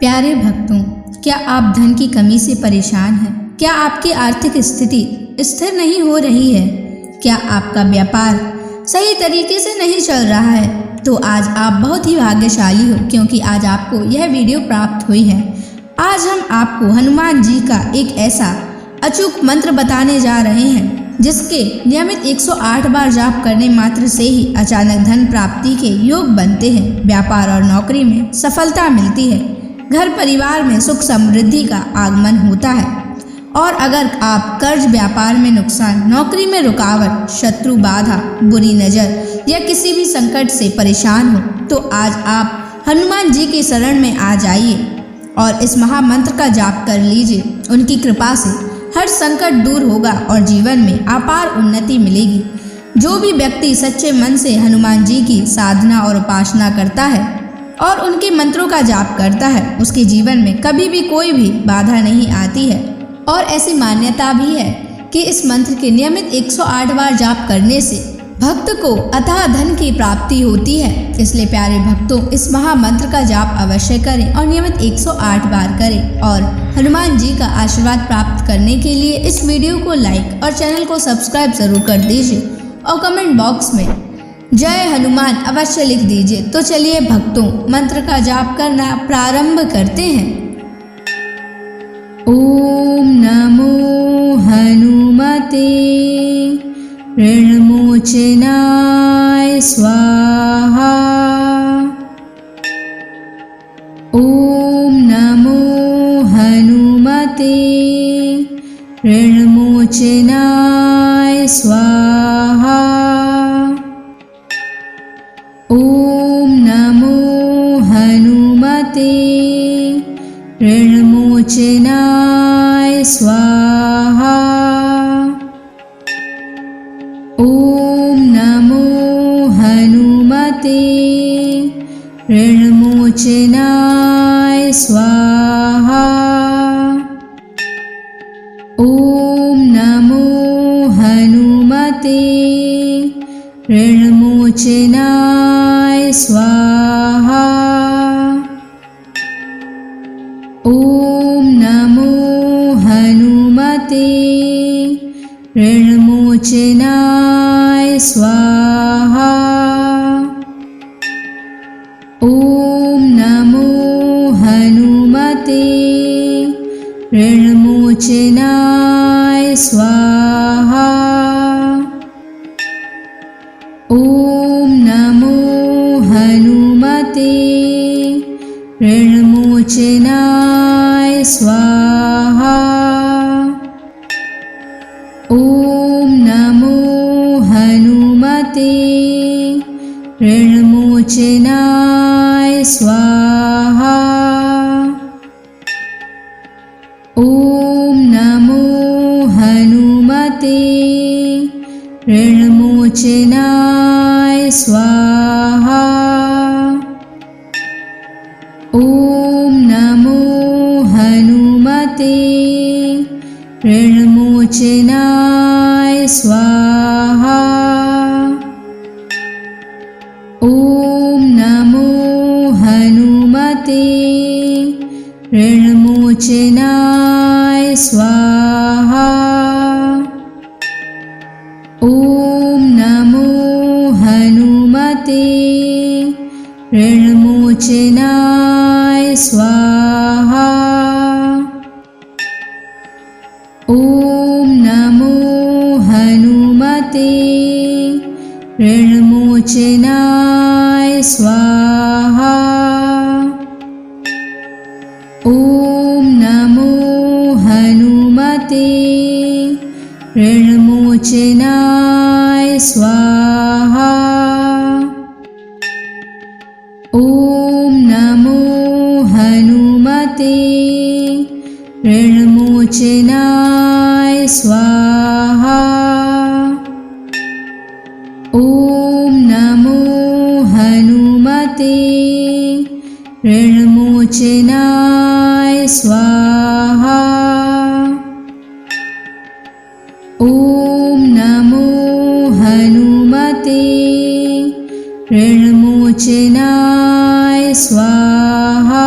प्यारे भक्तों, क्या आप धन की कमी से परेशान हैं? क्या आपकी आर्थिक स्थिति स्थिर नहीं हो रही है? क्या आपका व्यापार सही तरीके से नहीं चल रहा है? तो आज आप बहुत ही भाग्यशाली हो, क्योंकि आज आपको यह वीडियो प्राप्त हुई है। आज हम आपको हनुमान जी का एक ऐसा अचूक मंत्र बताने जा रहे हैं जिसके नियमित 108 बार जाप करने मात्र से ही अचानक धन प्राप्ति के योग बनते हैं। व्यापार और नौकरी में सफलता मिलती है, घर परिवार में सुख समृद्धि का आगमन होता है। और अगर आप कर्ज, व्यापार में नुकसान, नौकरी में रुकावट, शत्रु बाधा, बुरी नज़र या किसी भी संकट से परेशान हो, तो आज आप हनुमान जी की शरण में आ जाइए और इस महामंत्र का जाप कर लीजिए। उनकी कृपा से हर संकट दूर होगा और जीवन में अपार उन्नति मिलेगी। जो भी व्यक्ति सच्चे मन से हनुमान जी की साधना और उपासना करता है और उनके मंत्रों का जाप करता है, उसके जीवन में कभी भी कोई भी बाधा नहीं आती है। और ऐसी मान्यता भी है कि इस मंत्र के नियमित 108 बार जाप करने से भक्त को अथाह धन की प्राप्ति होती है। इसलिए प्यारे भक्तों, इस महामंत्र का जाप अवश्य करें और नियमित 108 बार करें। और हनुमान जी का आशीर्वाद प्राप्त करने के लिए इस वीडियो को लाइक और चैनल को सब्सक्राइब जरूर कर दीजिए और कमेंट बॉक्स में जय हनुमान अवश्य लिख दीजिए। तो चलिए भक्तों, मंत्र का जाप करना प्रारंभ करते हैं। ओम नमो हनुमते ऋणमोचनाय स्वाहा। ओम नमो हनुमते ऋणमोचनाय स्वाहा। ओम नमो हनुमते ऋणमोचनाय स्वाहा। ओम नमो हनुमते ऋणमोचनाय स्वाहा। ओम नमो हनुमते ऋणमोचनाय स्वाहा। ओम नमो हनुमते ऋणमोचनाय स्वाहा। ओम नमो हनुमते ऋणमोचनाय स्वाहा। ओम नमो हनुमते ऋणमोचनाय स्वाहा। ओम नमो हनुमते ऋणमोचनाय स्वाहा। ओम नमो हनुमते ऋणमोचनाय स्वाहा। ओम नमो हनुमते ऋणमोचनाय स्वाहा। ओम नमो हनुमते ऋणमोचनाय स्वाहा। ओम नमो हनुमते ऋणमोचनाय स्वाहा। ओम नमो हनुमते ऋणमोचनाय स्वाहा। ओम नमो हनुमते ऋणमोचनाय स्वाहा। ओम नमो हनुमते ऋणमोचनाय स्वाहा। ओम नमो हनुमते ऋणमोचनाय स्वाहा। ओम नमो हनुमते ऋणमोचनाय स्वाहा।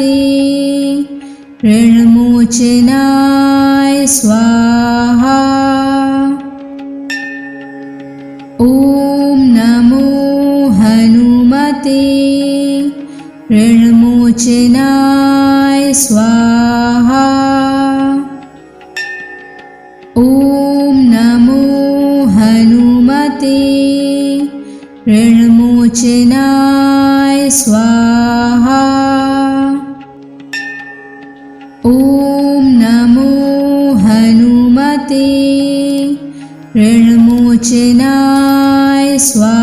हनुमते ऋणमोचनाय स्वाहा। ॐ नमो हनुमते ऋणमोचनाय स्वाहा। ॐ नमो हनुमते ऋणमोचनाय स्वाहा। ॐ नमो हनुमते ऋणमोचनाय स्वाहा।